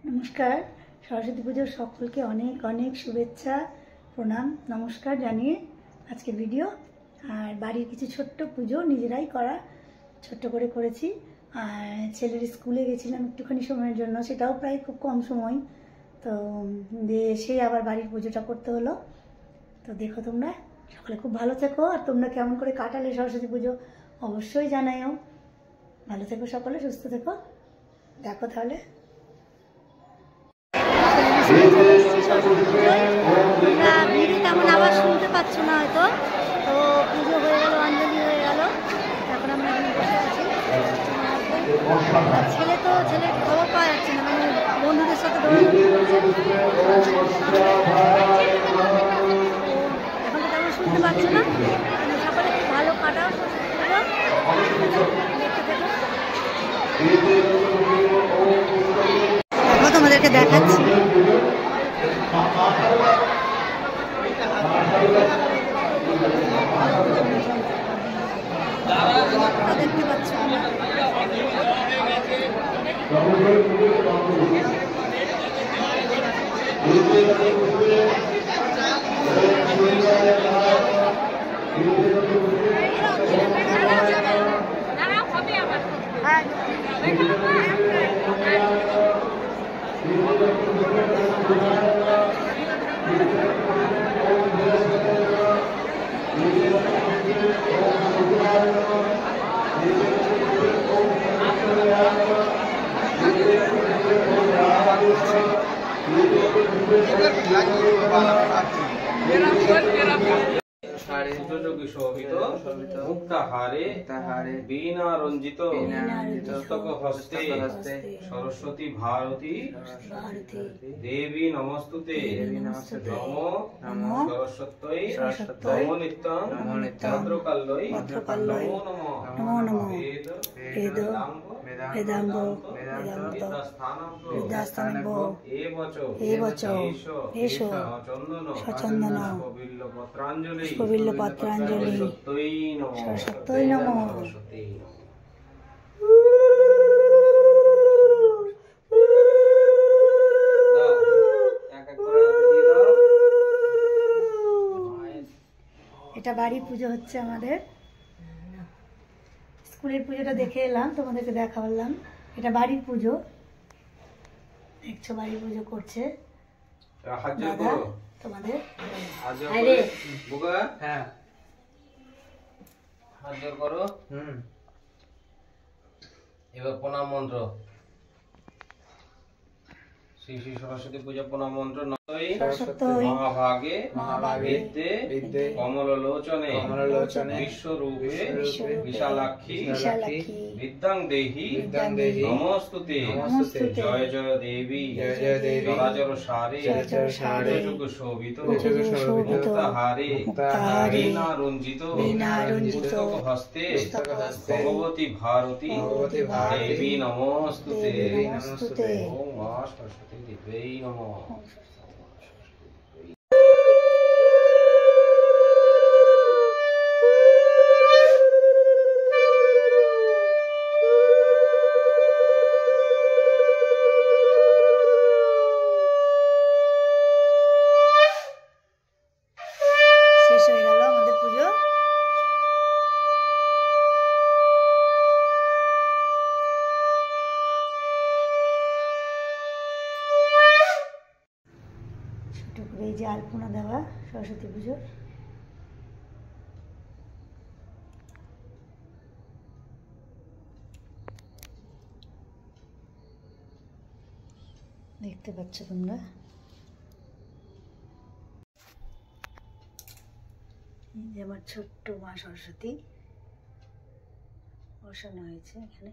নমস্কার। সরস্বতী পুজোর সকলকে অনেক অনেক শুভেচ্ছা, প্রণাম, নমস্কার জানিয়ে আজকে ভিডিও। আর বাড়ির কিছু ছোট্ট পুজো নিজেরাই করা, ছোট্ট করে করেছি। আর ছেলের স্কুলে গেছিলাম একটুখানি সময়ের জন্য, সেটাও প্রায় খুব কম সময়। তো দিয়ে এসে আবার বাড়ির পুজোটা করতে হলো। তো দেখো, তোমরা সকলে খুব ভালো থেকো। আর তোমরা কেমন করে কাটালে সরস্বতী পুজো অবশ্যই জানাইও। ভালো থেকো সকলে, সুস্থ থেকো। দেখো তাহলে তেমন আবার শুনতে পাচ্ছ না হয়তো। তো পুজো হয়ে গেল, অঞ্জলি হয়ে গেল, এখন আমরা এখানে বসে আছি। ছেলের খবর পাওয়া যাচ্ছে না, মানে বন্ধুদের সাথে এখন তো তেমন শুনতে পাচ্ছ না। সকলে খুব ভালো কাটাও তোমাদেরকে দেখাচ্ছি। দেখতে পাচ্ছ बीना रंजित पुस्तक हस्ते सरस्वती भारती देवी नमस्तुते नमो सरस्वत्यै नमो नित्यं भद्रकाल्यै नमो नमः वेद वेदांग विद्यास्थानम् एवच एषो सचन्दन पुष्पबिल्लपत्राञ्जलि सरस्वत्यै नमः। এটা বাড়ির পুজো হচ্ছে আমাদের। স্কুলের পুজোটা দেখে এলাম, তোমাদেরকে দেখালাম। এটা বাড়ির পুজো, দেখছো বাড়ির পুজো করছে দাদা তোমাদের। এবার প্রণাম মন্ত্র। শ্রী শ্রী সরস্বতী পূজা প্রণাম মন্ত্র। মহাভাগে বিদ্যে কমললোচনে বিশ্বরূপে বিশালাক্ষী বিদ্যাং দেহি নমস্তুতে জয় জয় দেবী জরাজর সারে যুগ শোভিত মুক্তাহারে বীণা রঞ্জিত পুস্তক হস্তে ভগবতী ভারতী দেবী নমস্তুতে। ওম মা সরস্বতী দেবী নমঃ। শেষ হয়ে গেল আমাদের পুজো। ছোট করে এই যে আলপনা দেওয়া সরস্বতী পুজোর। দেখতে পাচ্ছ তোমরা, এই যে আমার ছোট্ট মা সরস্বতী বসানো হয়েছে এখানে।